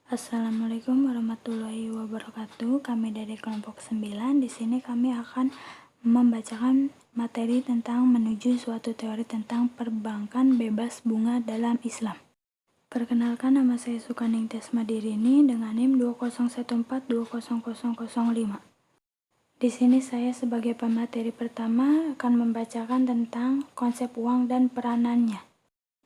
Assalamualaikum warahmatullahi wabarakatuh. Kami dari kelompok 9. Di sini kami akan membacakan materi tentang menuju suatu teori tentang perbankan bebas bunga dalam Islam. Perkenalkan, nama saya Sukaning Tiasmadirini dengan NIM 2014200005. Di sini saya sebagai pemateri pertama akan membacakan tentang konsep uang dan peranannya.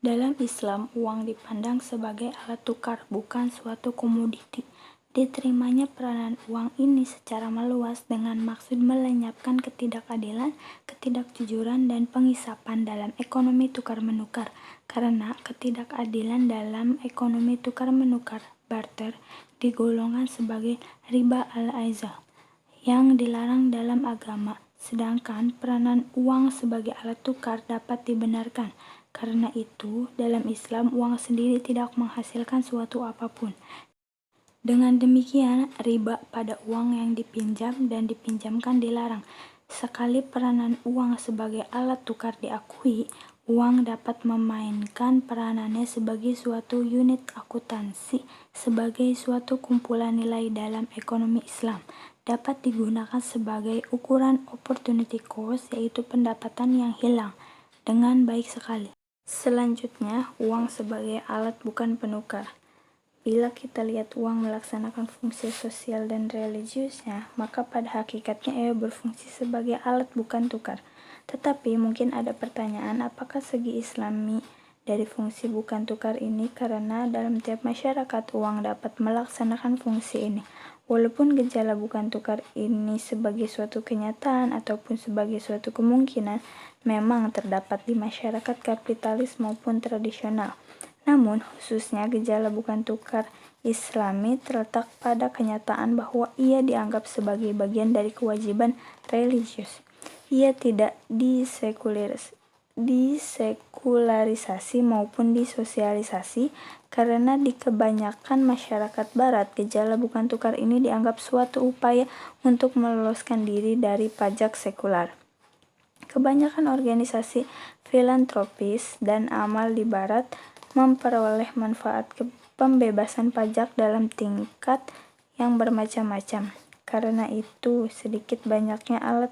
Dalam Islam, uang dipandang sebagai alat tukar, bukan suatu komoditi. Diterimanya peranan uang ini secara meluas dengan maksud melenyapkan ketidakadilan, ketidakjujuran, dan pengisapan dalam ekonomi tukar-menukar. Karena ketidakadilan dalam ekonomi tukar-menukar barter digolongkan sebagai riba al-aizal yang dilarang dalam agama, sedangkan peranan uang sebagai alat tukar dapat dibenarkan. Karena itu, dalam Islam, uang sendiri tidak menghasilkan suatu apapun. Dengan demikian, riba pada uang yang dipinjam dan dipinjamkan dilarang. Sekali peranan uang sebagai alat tukar diakui, uang dapat memainkan peranannya sebagai suatu unit akuntansi, sebagai suatu kumpulan nilai dalam ekonomi Islam. Dapat digunakan sebagai ukuran opportunity cost, yaitu pendapatan yang hilang, dengan baik sekali. Selanjutnya, uang sebagai alat bukan penukar. Bila kita lihat uang melaksanakan fungsi sosial dan religiusnya, maka pada hakikatnya ia berfungsi sebagai alat bukan tukar. Tetapi mungkin ada pertanyaan, apakah segi Islami dari fungsi bukan tukar ini? Karena dalam tiap masyarakat uang dapat melaksanakan fungsi ini. Walaupun gejala bukan tukar ini sebagai suatu kenyataan ataupun sebagai suatu kemungkinan memang terdapat di masyarakat kapitalis maupun tradisional. Namun, khususnya gejala bukan tukar Islami terletak pada kenyataan bahwa ia dianggap sebagai bagian dari kewajiban religius. Ia tidak disekularisasi maupun disosialisasi, karena di kebanyakan masyarakat barat, gejala bukan tukar ini dianggap suatu upaya untuk meloloskan diri dari pajak sekular. Kebanyakan organisasi filantropis dan amal di barat memperoleh manfaat pembebasan pajak dalam tingkat yang bermacam-macam. Karena itu, sedikit banyaknya alat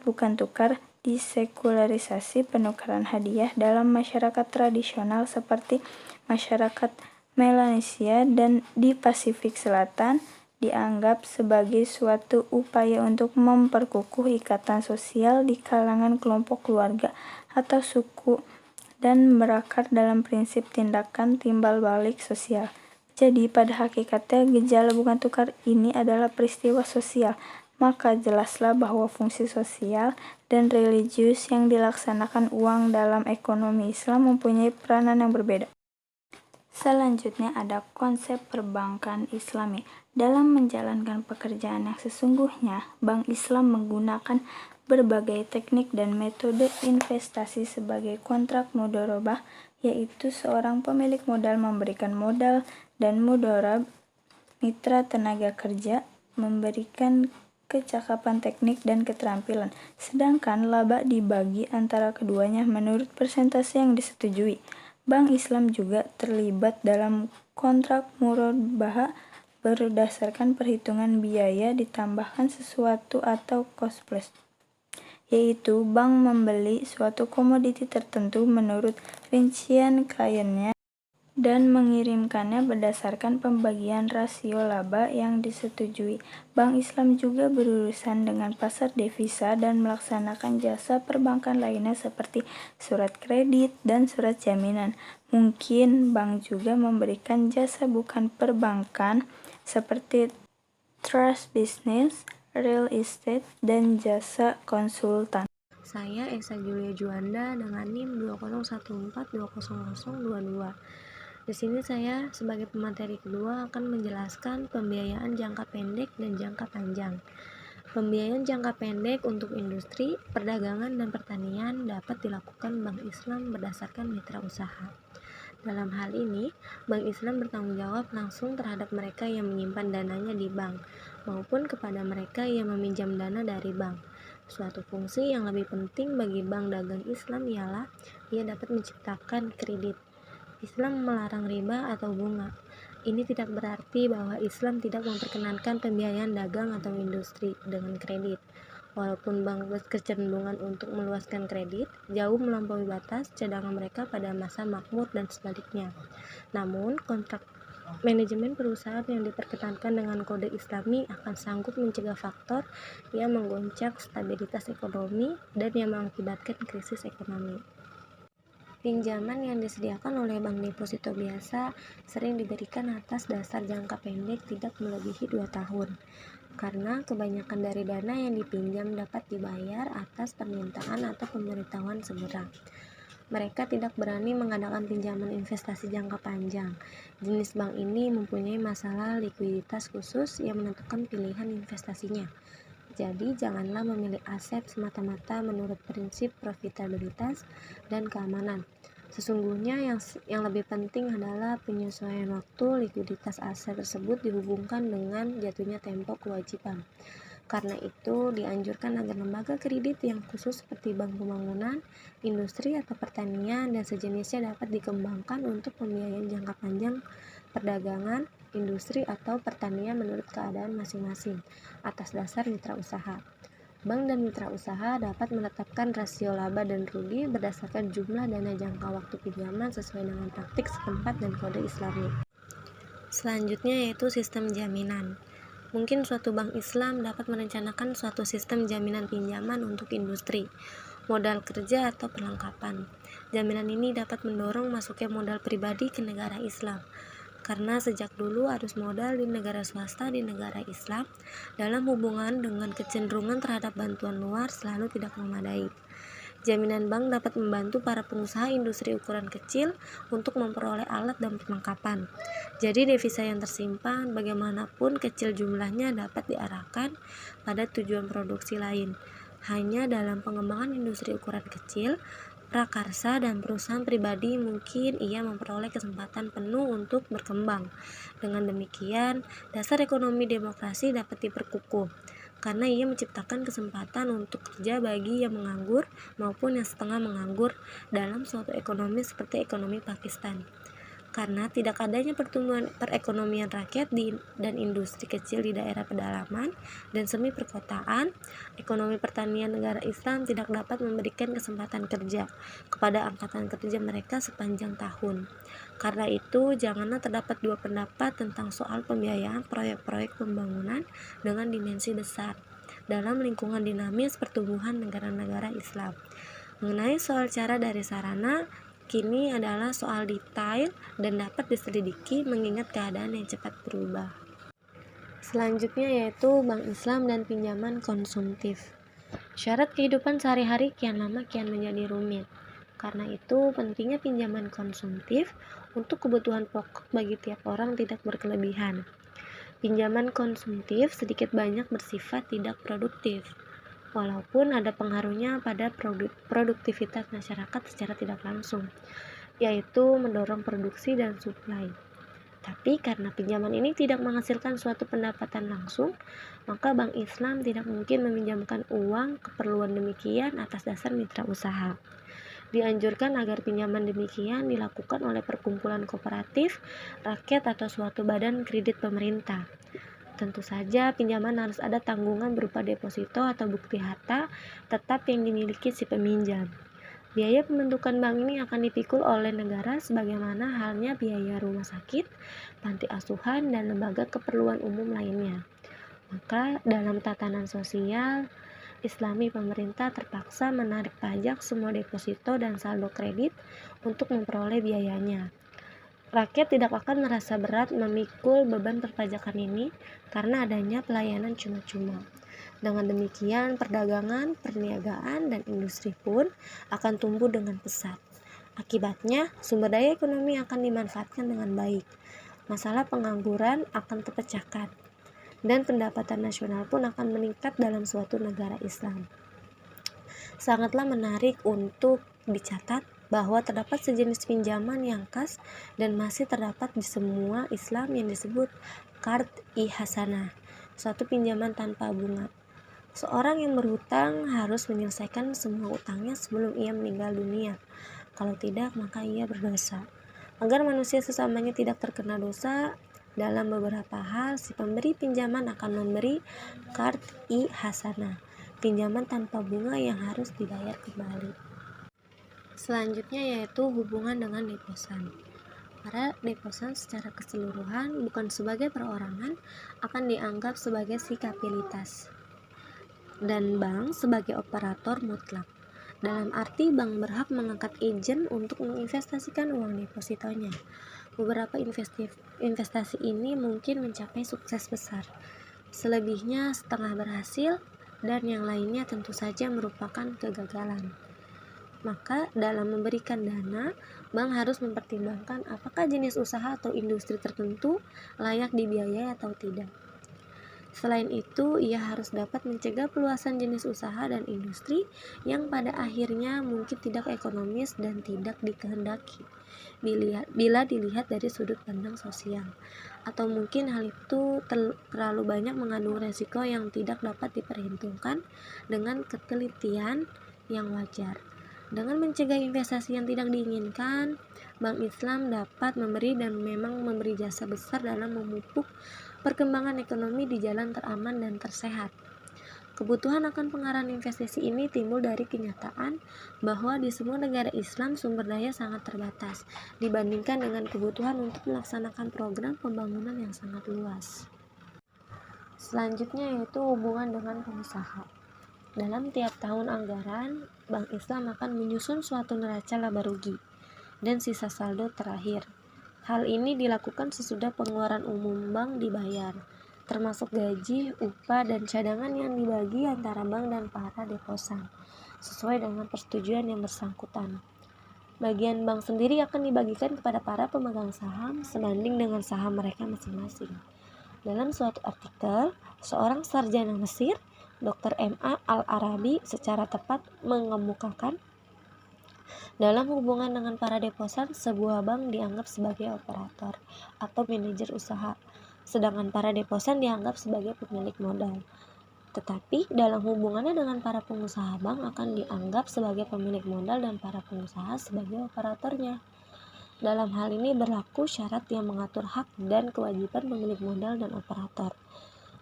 bukan tukar disekularisasi. Penukaran hadiah dalam masyarakat tradisional seperti masyarakat Melanesia dan di Pasifik Selatan dianggap sebagai suatu upaya untuk memperkukuh ikatan sosial di kalangan kelompok keluarga atau suku dan berakar dalam prinsip tindakan timbal balik sosial. Jadi pada hakikatnya gejala bukan tukar ini adalah peristiwa sosial, maka jelaslah bahwa fungsi sosial dan religius yang dilaksanakan uang dalam ekonomi Islam mempunyai peranan yang berbeda. Selanjutnya ada konsep perbankan Islami. Dalam menjalankan pekerjaan yang sesungguhnya, Bank Islam menggunakan berbagai teknik dan metode investasi sebagai kontrak mudharabah, yaitu seorang pemilik modal memberikan modal dan mudharab mitra tenaga kerja memberikan kecakapan teknik dan keterampilan, sedangkan laba dibagi antara keduanya menurut persentase yang disetujui. Bank Islam juga terlibat dalam kontrak murabahah berdasarkan perhitungan biaya ditambahkan sesuatu atau cost plus, yaitu bank membeli suatu komoditi tertentu menurut rincian kliennya dan mengirimkannya berdasarkan pembagian rasio laba yang disetujui. Bank Islam juga berurusan dengan pasar devisa dan melaksanakan jasa perbankan lainnya seperti surat kredit dan surat jaminan. Mungkin bank juga memberikan jasa bukan perbankan seperti trust business, real estate, dan jasa konsultan. Saya Esa Julia Juanda dengan NIM 2014200022. Di sini saya sebagai pemateri kedua akan menjelaskan pembiayaan jangka pendek dan jangka panjang. Pembiayaan jangka pendek untuk industri, perdagangan, dan pertanian dapat dilakukan Bank Islam berdasarkan mitra usaha. Dalam hal ini, Bank Islam bertanggung jawab langsung terhadap mereka yang menyimpan dananya di bank, maupun kepada mereka yang meminjam dana dari bank. Suatu fungsi yang lebih penting bagi bank dagang Islam ialah ia dapat menciptakan kredit. Islam melarang riba atau bunga. Ini tidak berarti bahwa Islam tidak memperkenankan pembiayaan dagang atau industri dengan kredit. Walaupun bank berkecenderungan untuk meluaskan kredit, jauh melampaui batas cadangan mereka pada masa makmur dan sebaliknya. Namun, kontrak manajemen perusahaan yang diperkenankan dengan kode Islami akan sanggup mencegah faktor yang menggoncang stabilitas ekonomi dan yang mengakibatkan krisis ekonomi. Pinjaman yang disediakan oleh bank deposito biasa sering diberikan atas dasar jangka pendek tidak melebihi 2 tahun, karena kebanyakan dari dana yang dipinjam dapat dibayar atas permintaan atau pemberitahuan segera. Mereka tidak berani mengadakan pinjaman investasi jangka panjang. Jenis bank ini mempunyai masalah likuiditas khusus yang menentukan pilihan investasinya. Jadi, janganlah memilih aset semata-mata menurut prinsip profitabilitas dan keamanan. Sesungguhnya yang lebih penting adalah penyesuaian waktu likuiditas aset tersebut dihubungkan dengan jatuhnya tempo kewajiban. Karena itu, dianjurkan agar lembaga kredit yang khusus seperti bank pembangunan, industri atau pertanian dan sejenisnya dapat dikembangkan untuk pembiayaan jangka panjang perdagangan, industri atau pertanian menurut keadaan masing-masing atas dasar mitra usaha. Bank dan mitra usaha dapat menetapkan rasio laba dan rugi berdasarkan jumlah dana jangka waktu pinjaman sesuai dengan praktik setempat dan kode Islami. Selanjutnya yaitu sistem jaminan. Mungkin suatu bank Islam dapat merencanakan suatu sistem jaminan pinjaman untuk industri, modal kerja atau perlengkapan. Jaminan ini dapat mendorong masuknya modal pribadi ke negara Islam. Karena sejak dulu arus modal di negara swasta di negara Islam dalam hubungan dengan kecenderungan terhadap bantuan luar selalu tidak memadai. Jaminan bank dapat membantu para pengusaha industri ukuran kecil untuk memperoleh alat dan perlengkapan. Jadi devisa yang tersimpan bagaimanapun kecil jumlahnya dapat diarahkan pada tujuan produksi lain. Hanya dalam pengembangan industri ukuran kecil, prakarsa dan perusahaan pribadi mungkin ia memperoleh kesempatan penuh untuk berkembang. Dengan demikian, dasar ekonomi demokrasi dapat diperkukuh, karena ia menciptakan kesempatan untuk kerja bagi yang menganggur maupun yang setengah menganggur dalam suatu ekonomi seperti ekonomi Pakistan. Karena tidak adanya pertumbuhan perekonomian rakyat dan industri kecil di daerah pedalaman dan semi perkotaan, ekonomi pertanian negara Islam tidak dapat memberikan kesempatan kerja kepada angkatan kerja mereka sepanjang tahun. Karena itu, janganlah terdapat dua pendapat tentang soal pembiayaan proyek-proyek pembangunan dengan dimensi besar dalam lingkungan dinamis pertumbuhan negara-negara Islam. Mengenai soal cara dari sarana, kini adalah soal detail dan dapat diselidiki mengingat keadaan yang cepat berubah. Selanjutnya yaitu bank Islam dan pinjaman konsumtif. Syarat kehidupan sehari-hari kian lama kian menjadi rumit. Karena itu, pentingnya pinjaman konsumtif untuk kebutuhan pokok bagi tiap orang tidak berkelebihan. Pinjaman konsumtif sedikit banyak bersifat tidak produktif, walaupun ada pengaruhnya pada produktivitas masyarakat secara tidak langsung, yaitu mendorong produksi dan suplai. Tapi karena pinjaman ini tidak menghasilkan suatu pendapatan langsung, maka Bank Islam tidak mungkin meminjamkan uang keperluan demikian atas dasar mitra usaha. Dianjurkan agar pinjaman demikian dilakukan oleh perkumpulan kooperatif, rakyat atau suatu badan kredit pemerintah. Tentu saja pinjaman harus ada tanggungan berupa deposito atau bukti harta tetap yang dimiliki si peminjam. Biaya pembentukan bank ini akan dipikul oleh negara sebagaimana halnya biaya rumah sakit, panti asuhan, dan lembaga keperluan umum lainnya. Maka dalam tatanan sosial Islami, pemerintah terpaksa menarik pajak semua deposito dan saldo kredit untuk memperoleh biayanya. Rakyat tidak akan merasa berat memikul beban perpajakan ini karena adanya pelayanan cuma-cuma. Dengan demikian, perdagangan, perniagaan, dan industri pun akan tumbuh dengan pesat. Akibatnya, sumber daya ekonomi akan dimanfaatkan dengan baik. Masalah pengangguran akan terpecahkan, dan pendapatan nasional pun akan meningkat dalam suatu negara Islam. Sangatlah menarik untuk dicatat bahwa terdapat sejenis pinjaman yang khas dan masih terdapat di semua Islam yang disebut qard-i hasanah, suatu pinjaman tanpa bunga. Seorang yang berhutang harus menyelesaikan semua utangnya sebelum ia meninggal dunia. Kalau tidak, maka ia berdosa. Agar manusia sesamanya tidak terkena dosa, Dalam beberapa hal, si pemberi pinjaman akan memberi qard'i hasanah, pinjaman tanpa bunga yang harus dibayar kembali. Selanjutnya yaitu hubungan dengan deposan. Para deposan secara keseluruhan, bukan sebagai perorangan, akan dianggap sebagai si kapitalitas dan bank sebagai operator mutlak. Dalam arti bank berhak mengangkat agen untuk menginvestasikan uang depositonya. Beberapa investasi ini mungkin mencapai sukses besar, selebihnya setengah berhasil, dan yang lainnya tentu saja merupakan kegagalan. Maka dalam memberikan dana, bank harus mempertimbangkan apakah jenis usaha atau industri tertentu layak dibiayai atau tidak. Selain itu, ia harus dapat mencegah peluasan jenis usaha dan industri yang pada akhirnya mungkin tidak ekonomis dan tidak dikehendaki bila dilihat dari sudut pandang sosial, atau mungkin hal itu terlalu banyak mengandung resiko yang tidak dapat diperhitungkan dengan ketelitian yang wajar. Dengan mencegah investasi yang tidak diinginkan, Bank Islam dapat memberi dan memang memberi jasa besar dalam memupuk perkembangan ekonomi di jalan teraman dan tersehat. Kebutuhan akan pengarahan investasi ini timbul dari kenyataan bahwa di semua negara Islam sumber daya sangat terbatas dibandingkan dengan kebutuhan untuk melaksanakan program pembangunan yang sangat luas. Selanjutnya yaitu hubungan dengan pengusaha. Dalam tiap tahun anggaran, Bank Islam akan menyusun suatu neraca laba rugi dan sisa saldo terakhir. Hal ini dilakukan sesudah pengeluaran umum bank dibayar, termasuk gaji, upah, dan cadangan yang dibagi antara bank dan para deposan, sesuai dengan persetujuan yang bersangkutan. Bagian bank sendiri akan dibagikan kepada para pemegang saham sebanding dengan saham mereka masing-masing. Dalam suatu artikel, seorang sarjana Mesir, Dr. M.A. Al-Arabi, secara tepat mengemukakan dalam hubungan dengan para deposan, sebuah bank dianggap sebagai operator atau manajer usaha, sedangkan para deposan dianggap sebagai pemilik modal. Tetapi dalam hubungannya dengan para pengusaha, bank akan dianggap sebagai pemilik modal dan para pengusaha sebagai operatornya. Dalam hal ini berlaku syarat yang mengatur hak dan kewajiban pemilik modal dan operator.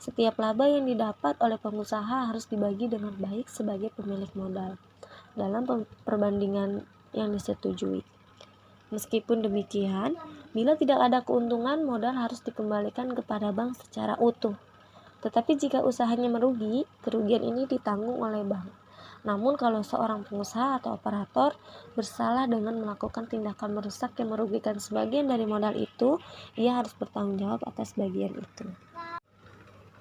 Setiap laba yang didapat oleh pengusaha harus dibagi dengan baik sebagai pemilik modal dalam perbandingan yang disetujui. Meskipun demikian, bila tidak ada keuntungan, modal harus dikembalikan kepada bank secara utuh. Tetapi jika usahanya merugi, kerugian ini ditanggung oleh bank. Namun kalau seorang pengusaha atau operator bersalah dengan melakukan tindakan merusak yang merugikan sebagian dari modal itu, ia harus bertanggung jawab atas bagian itu.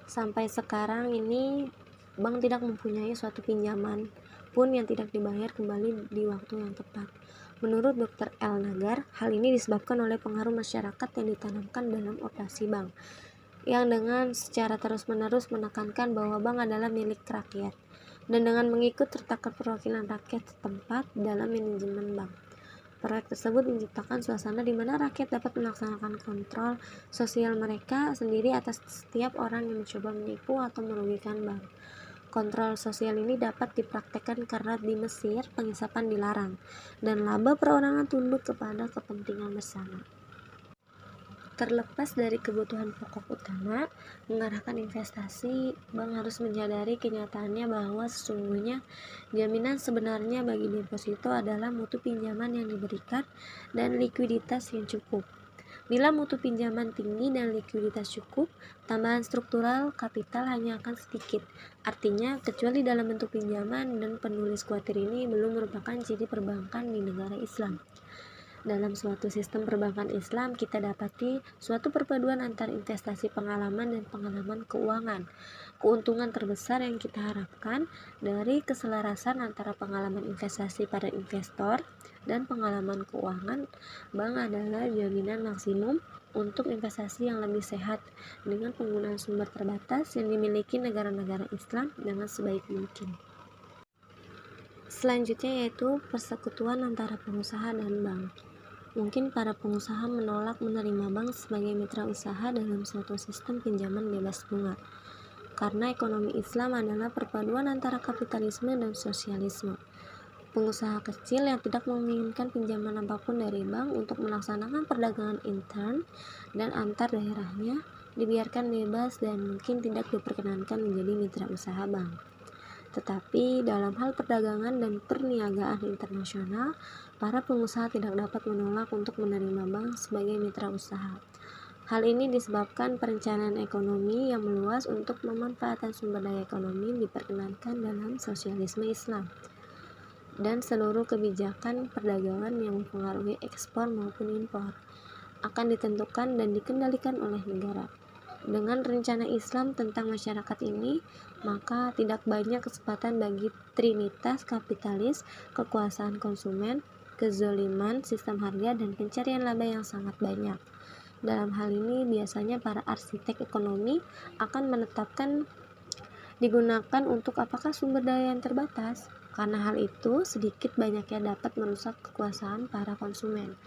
Sampai sekarang ini, bank tidak mempunyai suatu pinjaman pun yang tidak dibayar kembali di waktu yang tepat. Menurut Dr. El Nagar, hal ini disebabkan oleh pengaruh masyarakat yang ditanamkan dalam operasi bank, yang dengan secara terus-menerus menekankan bahwa bank adalah milik rakyat, dan dengan mengikut sertakan perwakilan rakyat setempat dalam manajemen bank. Proyek tersebut menciptakan suasana di mana rakyat dapat melaksanakan kontrol sosial mereka sendiri atas setiap orang yang mencoba menipu atau merugikan bank. Kontrol sosial ini dapat dipraktekkan karena di Mesir penghisapan dilarang dan laba perorangan tunduk kepada kepentingan bersama. Terlepas dari kebutuhan pokok utama mengarahkan investasi, bank harus menyadari kenyataannya bahwa sesungguhnya jaminan sebenarnya bagi deposito adalah mutu pinjaman yang diberikan dan likuiditas yang cukup. Bila mutu pinjaman tinggi dan likuiditas cukup, tambahan struktural kapital hanya akan sedikit. Artinya, kecuali dalam bentuk pinjaman, dan penulis kuatir ini belum merupakan ciri perbankan di negara Islam. Dalam suatu sistem perbankan Islam, kita dapati suatu perpaduan antara investasi pengalaman dan pengalaman keuangan. Keuntungan terbesar yang kita harapkan dari keselarasan antara pengalaman investasi pada investor dan pengalaman keuangan bank adalah jaminan maksimum untuk investasi yang lebih sehat dengan penggunaan sumber terbatas yang dimiliki negara-negara Islam dengan sebaik mungkin. Selanjutnya yaitu persekutuan antara pengusaha dan bank. Mungkin para pengusaha menolak menerima bank sebagai mitra usaha dalam suatu sistem pinjaman bebas bunga, karena ekonomi Islam adalah perpaduan antara kapitalisme dan sosialisme. pengusaha kecil yang tidak menginginkan pinjaman apapun dari bank untuk melaksanakan perdagangan intern dan antar daerahnya dibiarkan bebas dan mungkin tidak diperkenankan menjadi mitra usaha bank. Tetapi dalam hal perdagangan dan perniagaan internasional, para pengusaha tidak dapat menolak untuk menerima bank sebagai mitra usaha. Hal ini disebabkan perencanaan ekonomi yang meluas untuk memanfaatkan sumber daya ekonomi diperkenankan dalam sosialisme Islam, dan seluruh kebijakan perdagangan yang mempengaruhi ekspor maupun impor akan ditentukan dan dikendalikan oleh negara. Dengan rencana Islam tentang masyarakat ini, maka tidak banyak kesempatan bagi trinitas kapitalis, kekuasaan konsumen, kezoliman, sistem harga, dan pencarian laba yang sangat banyak. Dalam hal ini, biasanya para arsitek ekonomi akan menetapkan digunakan untuk apakah sumber daya yang terbatas. Karena hal itu, sedikit banyaknya dapat merusak kekuasaan para konsumen.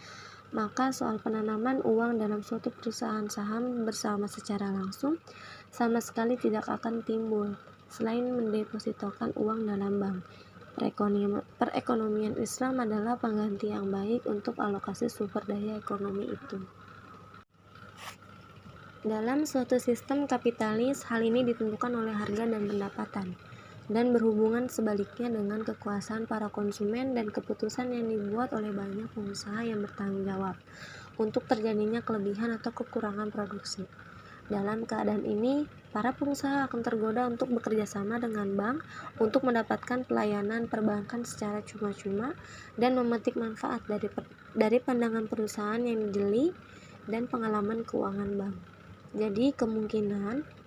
Maka soal penanaman uang dalam suatu perusahaan saham bersama secara langsung sama sekali tidak akan timbul, selain mendepositokan uang dalam bank. Perekonomian Islam adalah pengganti yang baik untuk alokasi sumber daya ekonomi itu. Dalam suatu sistem kapitalis, hal ini ditentukan oleh harga dan pendapatan, dan berhubungan sebaliknya dengan kekuasaan para konsumen dan keputusan yang dibuat oleh banyak pengusaha yang bertanggung jawab untuk terjadinya kelebihan atau kekurangan produksi. Dalam keadaan ini, para pengusaha akan tergoda untuk bekerja sama dengan bank untuk mendapatkan pelayanan perbankan secara cuma-cuma dan memetik manfaat dari pandangan perusahaan yang jeli dan pengalaman keuangan bank. Jadi kemungkinan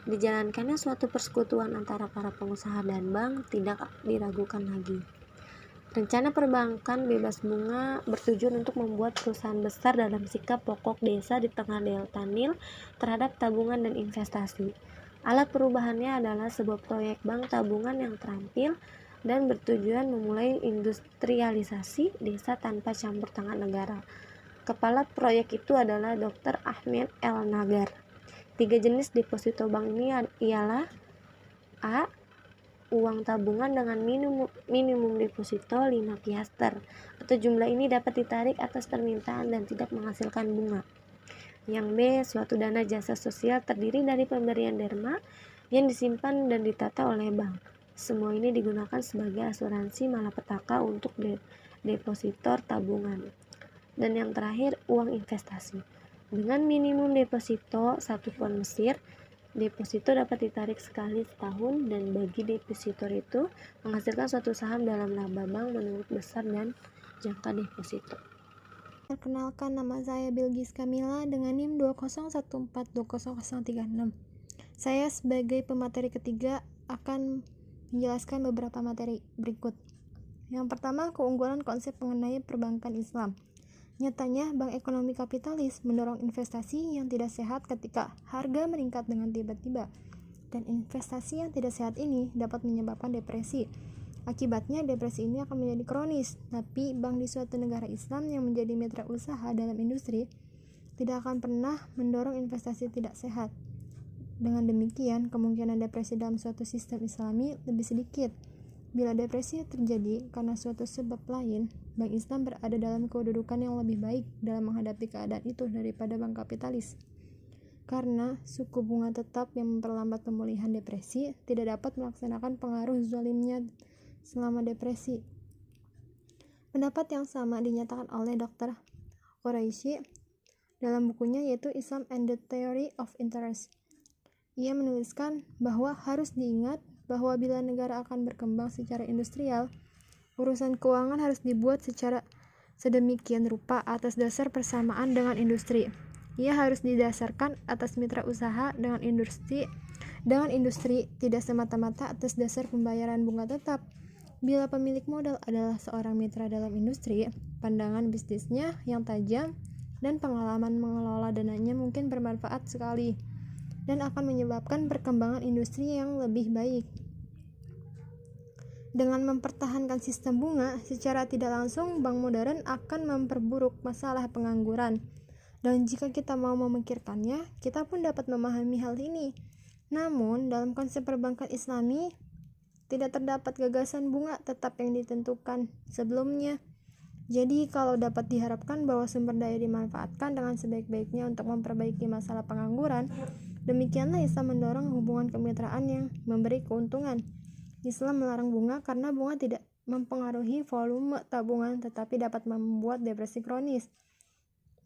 dijalankannya suatu persekutuan antara para pengusaha dan bank tidak diragukan lagi. Rencana perbankan bebas bunga bertujuan untuk membuat perusahaan besar dalam sikap pokok desa di tengah delta Nil terhadap tabungan dan investasi. Alat perubahannya adalah sebuah proyek bank tabungan yang terampil dan bertujuan memulai industrialisasi desa tanpa campur tangan negara. Kepala proyek itu adalah Dr. Ahmed El Nagar. 3 jenis deposito bank ini ialah A. Uang tabungan dengan minimum deposito 5 piaster, atau jumlah ini dapat ditarik atas permintaan dan tidak menghasilkan bunga. Yang B. Suatu dana jasa sosial terdiri dari pemberian derma yang disimpan dan ditata oleh bank. Semua ini digunakan sebagai asuransi malapetaka untuk depositor tabungan. Dan yang terakhir, uang investasi. Dengan minimum deposito 1 pound Mesir, deposito dapat ditarik sekali setahun dan bagi depositor itu menghasilkan suatu saham dalam laba bank menurut besar dan jangka deposito. Perkenalkan, nama saya Bilgis Kamila dengan NIM 201420036. Saya sebagai pemateri ketiga akan menjelaskan beberapa materi berikut. Yang pertama, keunggulan konsep mengenai perbankan Islam. Nyatanya, bank ekonomi kapitalis mendorong investasi yang tidak sehat ketika harga meningkat dengan tiba-tiba, dan investasi yang tidak sehat ini dapat menyebabkan depresi. Akibatnya, depresi ini akan menjadi kronis, tapi bank di suatu negara Islam yang menjadi mitra usaha dalam industri tidak akan pernah mendorong investasi tidak sehat. Dengan demikian, kemungkinan depresi dalam suatu sistem Islami lebih sedikit. Bila depresi terjadi karena suatu sebab lain, bank Islam berada dalam kedudukan yang lebih baik dalam menghadapi keadaan itu daripada bank kapitalis. Karena suku bunga tetap yang memperlambat pemulihan depresi tidak dapat melaksanakan pengaruh zalimnya selama depresi. Pendapat yang sama dinyatakan oleh Dr. Quraisy dalam bukunya yaitu Islam and the Theory of Interest. Ia menuliskan bahwa harus diingat bahwa bila negara akan berkembang secara industrial, urusan keuangan harus dibuat secara sedemikian rupa atas dasar persamaan dengan industri. Ia harus didasarkan atas mitra usaha dengan industri, tidak semata-mata atas dasar pembayaran bunga tetap. Bila pemilik modal adalah seorang mitra dalam industri, pandangan bisnisnya yang tajam dan pengalaman mengelola dananya mungkin bermanfaat sekali dan akan menyebabkan perkembangan industri yang lebih baik. Dengan mempertahankan sistem bunga, secara tidak langsung bank modern akan memperburuk masalah pengangguran. Dan jika kita mau memikirkannya, kita pun dapat memahami hal ini. Namun, dalam konsep perbankan Islami, tidak terdapat gagasan bunga tetap yang ditentukan sebelumnya. Jadi kalau dapat diharapkan bahwa sumber daya dimanfaatkan dengan sebaik-baiknya untuk memperbaiki masalah pengangguran, demikianlah Islam mendorong hubungan kemitraan yang memberi keuntungan. Islam melarang bunga karena bunga tidak mempengaruhi volume tabungan tetapi dapat membuat depresi kronis,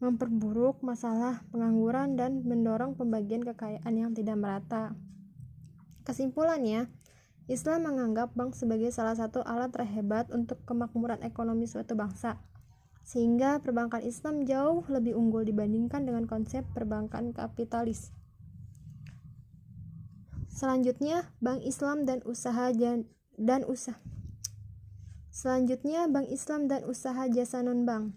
memperburuk masalah pengangguran, dan mendorong pembagian kekayaan yang tidak merata. Kesimpulannya, Islam menganggap bank sebagai salah satu alat terhebat untuk kemakmuran ekonomi suatu bangsa, sehingga perbankan Islam jauh lebih unggul dibandingkan dengan konsep perbankan kapitalis. Selanjutnya, Bank Islam dan usaha jasa non-bank.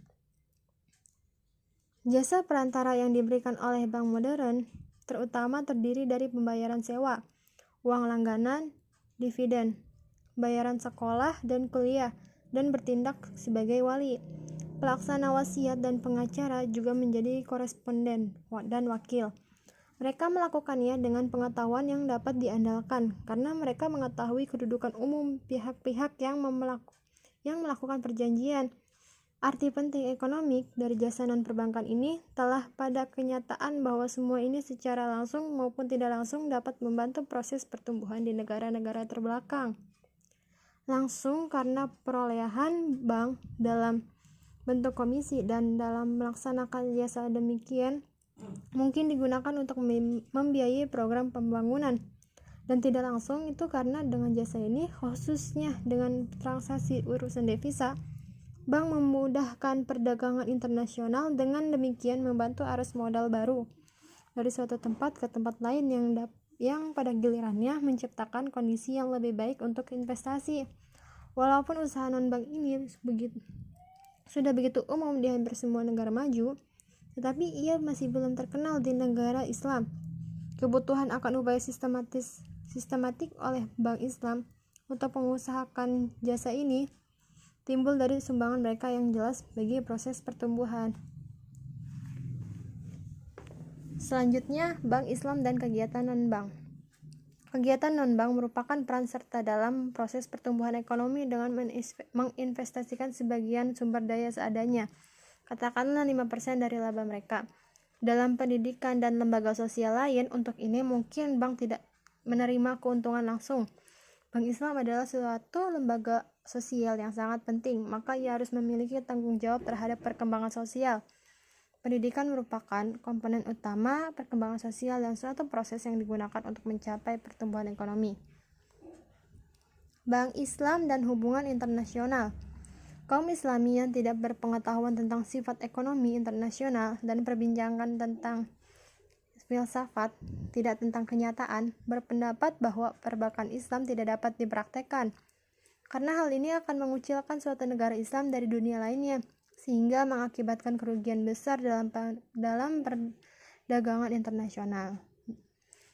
Jasa perantara yang diberikan oleh bank modern terutama terdiri dari pembayaran sewa, uang langganan, dividen, bayaran sekolah dan kuliah, dan bertindak sebagai wali. Pelaksana wasiat dan pengacara juga menjadi koresponden dan wakil. Mereka melakukannya dengan pengetahuan yang dapat diandalkan karena mereka mengetahui kedudukan umum pihak-pihak yang melakukan perjanjian. Arti penting ekonomik dari jasa non-perbankan ini telah pada kenyataan bahwa semua ini secara langsung maupun tidak langsung dapat membantu proses pertumbuhan di negara-negara terbelakang. Langsung karena perolehan bank dalam bentuk komisi dan dalam melaksanakan jasa demikian mungkin digunakan untuk membiayai program pembangunan. Dan tidak langsung itu karena dengan jasa ini, khususnya dengan transaksi urusan devisa, bank memudahkan perdagangan internasional, dengan demikian membantu arus modal baru dari suatu tempat ke tempat lain yang pada gilirannya menciptakan kondisi yang lebih baik untuk investasi. Walaupun usaha non-bank ini sudah begitu umum di hampir semua negara maju, tetapi ia masih belum terkenal di negara Islam. Kebutuhan akan upaya sistematik oleh Bank Islam untuk mengusahakan jasa ini timbul dari sumbangan mereka yang jelas bagi proses pertumbuhan. Selanjutnya, Bank Islam dan kegiatan non-bank. Kegiatan non-bank merupakan peran serta dalam proses pertumbuhan ekonomi dengan menginvestasikan sebagian sumber daya seadanya, katakanlah 5% dari laba mereka, dalam pendidikan dan lembaga sosial lain. Untuk ini mungkin bank tidak menerima keuntungan langsung. Bank Islam adalah suatu lembaga sosial yang sangat penting, maka ia harus memiliki tanggung jawab terhadap perkembangan sosial. Pendidikan merupakan komponen utama perkembangan sosial dan suatu proses yang digunakan untuk mencapai pertumbuhan ekonomi. Bank Islam dan hubungan internasional. Kaum Islami yang tidak berpengetahuan tentang sifat ekonomi internasional dan perbincangan tentang filsafat, tidak tentang kenyataan, berpendapat bahwa perbankan Islam tidak dapat dipraktekkan, karena hal ini akan mengucilkan suatu negara Islam dari dunia lainnya, sehingga mengakibatkan kerugian besar dalam perdagangan internasional.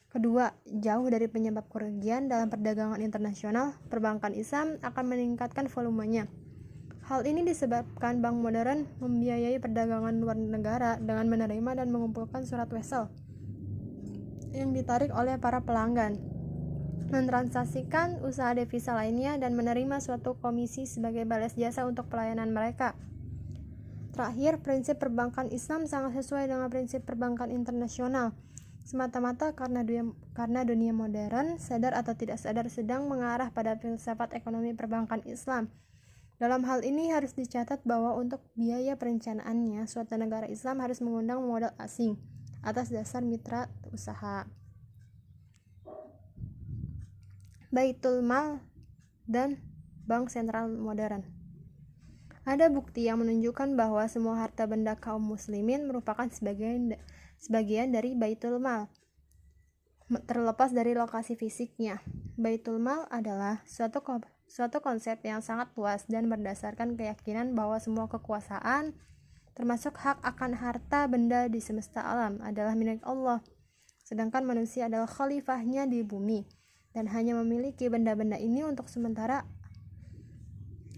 Kedua, jauh dari penyebab kerugian dalam perdagangan internasional, perbankan Islam akan meningkatkan volumenya. Hal ini disebabkan bank modern membiayai perdagangan luar negara dengan menerima dan mengumpulkan surat wesel yang ditarik oleh para pelanggan, mentransaksikan usaha devisa lainnya, dan menerima suatu komisi sebagai balas jasa untuk pelayanan mereka. Terakhir, prinsip perbankan Islam sangat sesuai dengan prinsip perbankan internasional, semata-mata karena dunia modern, sadar atau tidak sadar, sedang mengarah pada filsafat ekonomi perbankan Islam. Dalam hal ini harus dicatat bahwa untuk biaya perencanaannya, suatu negara Islam harus mengundang modal asing atas dasar mitra usaha, Baitul Mal, dan bank sentral modern. Ada bukti yang menunjukkan bahwa semua harta benda kaum muslimin merupakan sebagian dari Baitul Mal, terlepas dari lokasi fisiknya. Baitul Mal adalah suatu konsep yang sangat luas dan berdasarkan keyakinan bahwa semua kekuasaan, termasuk hak akan harta benda di semesta alam, adalah milik Allah, sedangkan manusia adalah khalifahnya di bumi dan hanya memiliki benda-benda ini untuk sementara.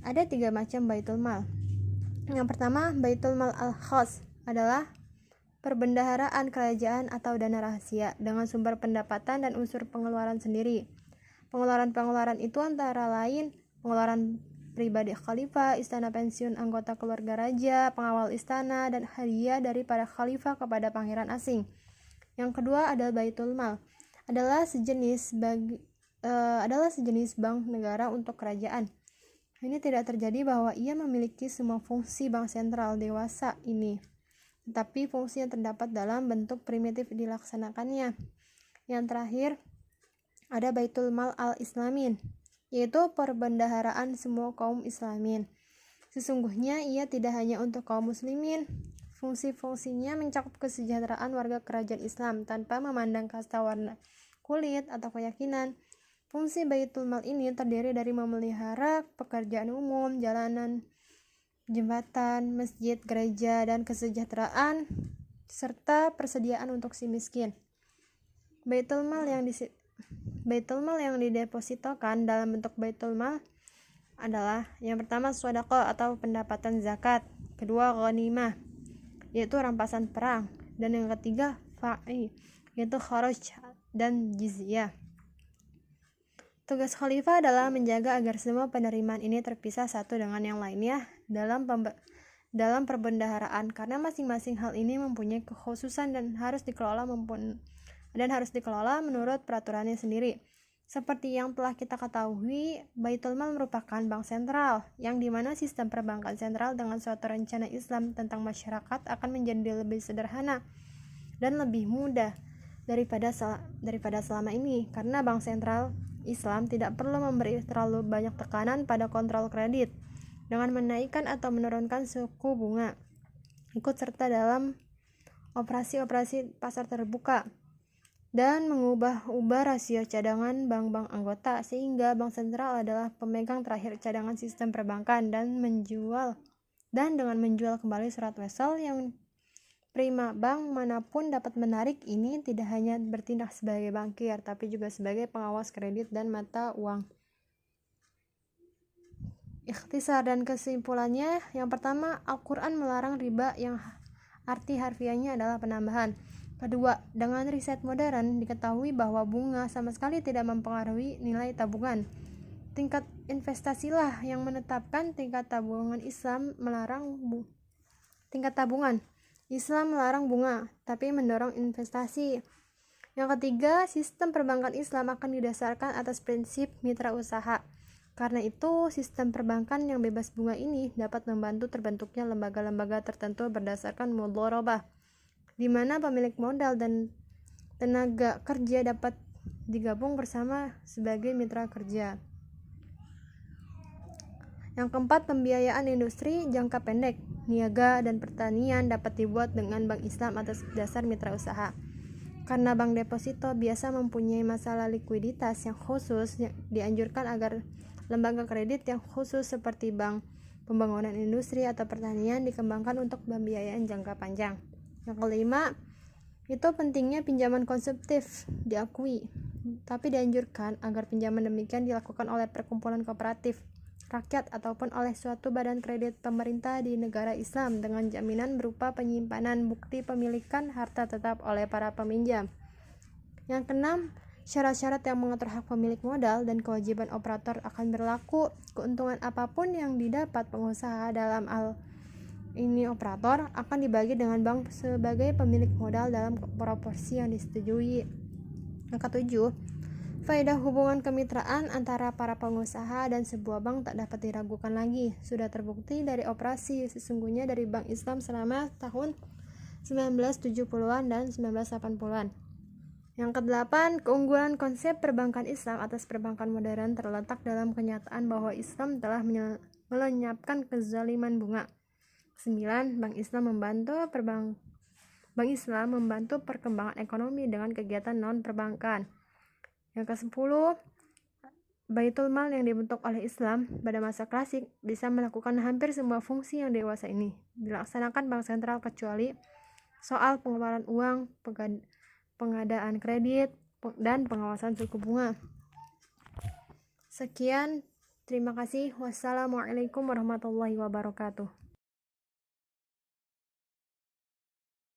Ada 3 macam Baitul Mal. Yang pertama, Baitul Mal al-Khas adalah perbendaharaan kerajaan atau dana rahasia dengan sumber pendapatan dan unsur pengeluaran sendiri. Pengeluaran-pengeluaran itu antara lain pengeluaran pribadi khalifah, istana pensiun anggota keluarga raja, pengawal istana, dan hadiah dari para khalifah kepada pangeran asing. Yang kedua adalah Baitul Mal, adalah sejenis bank negara untuk kerajaan. Ini tidak terjadi bahwa ia memiliki semua fungsi bank sentral dewasa ini, tetapi fungsi yang terdapat dalam bentuk primitif dilaksanakannya. Yang terakhir ada Baitul Mal al-Islamin, yaitu perbendaharaan semua kaum Islamin. Sesungguhnya ia tidak hanya untuk kaum muslimin. Fungsi-fungsinya mencakup kesejahteraan warga kerajaan Islam tanpa memandang kasta, warna kulit, atau keyakinan. Fungsi Baitul Mal ini terdiri dari memelihara pekerjaan umum, jalanan, jembatan, masjid, gereja, dan kesejahteraan serta persediaan untuk si miskin. Baitul Mal yang didepositokan dalam bentuk Baitul Mal adalah yang pertama sedekah atau pendapatan zakat, kedua ghanimah yaitu rampasan perang, dan yang ketiga fa'i yaitu kharaj dan jizyah. Tugas khalifah adalah menjaga agar semua penerimaan ini terpisah satu dengan yang lainnya dalam perbendaharaan, karena masing-masing hal ini mempunyai kekhususan dan harus dikelola menurut peraturannya sendiri. Seperti yang telah kita ketahui, Baitul Mal merupakan bank sentral, yang dimana sistem perbankan sentral dengan suatu rencana Islam tentang masyarakat akan menjadi lebih sederhana dan lebih mudah daripada selama ini, karena bank sentral Islam tidak perlu memberi terlalu banyak tekanan pada kontrol kredit dengan menaikkan atau menurunkan suku bunga, ikut serta dalam operasi-operasi pasar terbuka, dan mengubah-ubah rasio cadangan bank-bank anggota, sehingga bank sentral adalah pemegang terakhir cadangan sistem perbankan dan dengan menjual kembali surat wesel yang prima, bank manapun dapat menarik ini tidak hanya bertindak sebagai bankir, tapi juga sebagai pengawas kredit dan mata uang. Ikhtisar dan kesimpulannya, yang pertama, Al-Quran melarang riba yang arti harfiahnya adalah penambahan. Kedua, dengan riset modern diketahui bahwa bunga sama sekali tidak mempengaruhi nilai tabungan. Tingkat investasilah yang menetapkan tingkat tabungan. Islam melarang bunga, tapi mendorong investasi. Yang ketiga, sistem perbankan Islam akan didasarkan atas prinsip mitra usaha. Karena itu, sistem perbankan yang bebas bunga ini dapat membantu terbentuknya lembaga-lembaga tertentu berdasarkan mudharabah, di mana pemilik modal dan tenaga kerja dapat digabung bersama sebagai mitra kerja. Yang keempat, pembiayaan industri jangka pendek, niaga, dan pertanian dapat dibuat dengan bank Islam atas dasar mitra usaha. Karena bank deposito biasa mempunyai masalah likuiditas yang khusus, dianjurkan agar lembaga kredit yang khusus seperti bank pembangunan industri atau pertanian dikembangkan untuk pembiayaan jangka panjang. Yang kelima, itu pentingnya pinjaman konsumtif diakui, tapi dianjurkan agar pinjaman demikian dilakukan oleh perkumpulan kooperatif rakyat ataupun oleh suatu badan kredit pemerintah di negara Islam dengan jaminan berupa penyimpanan bukti pemilikan harta tetap oleh para peminjam. Yang keenam, syarat-syarat yang mengatur hak pemilik modal dan kewajiban operator akan berlaku. Keuntungan apapun yang didapat pengusaha dalam ini operator akan dibagi dengan bank sebagai pemilik modal dalam proporsi yang disetujui. Yang ketujuh, faedah hubungan kemitraan antara para pengusaha dan sebuah bank tak dapat diragukan lagi. Sudah terbukti dari operasi sesungguhnya dari Bank Islam selama tahun 1970-an dan 1980-an. Yang kedelapan, keunggulan konsep perbankan Islam atas perbankan modern terletak dalam kenyataan bahwa Islam telah melenyapkan kezaliman bunga. 9. Bank Islam membantu perkembangan ekonomi dengan kegiatan non-perbankan. Yang ke-10, Baitul Mal yang dibentuk oleh Islam pada masa klasik bisa melakukan hampir semua fungsi yang dewasa ini dilaksanakan bank sentral kecuali soal pengeluaran uang, pengadaan kredit, dan pengawasan suku bunga. Sekian, terima kasih. Wassalamualaikum warahmatullahi wabarakatuh.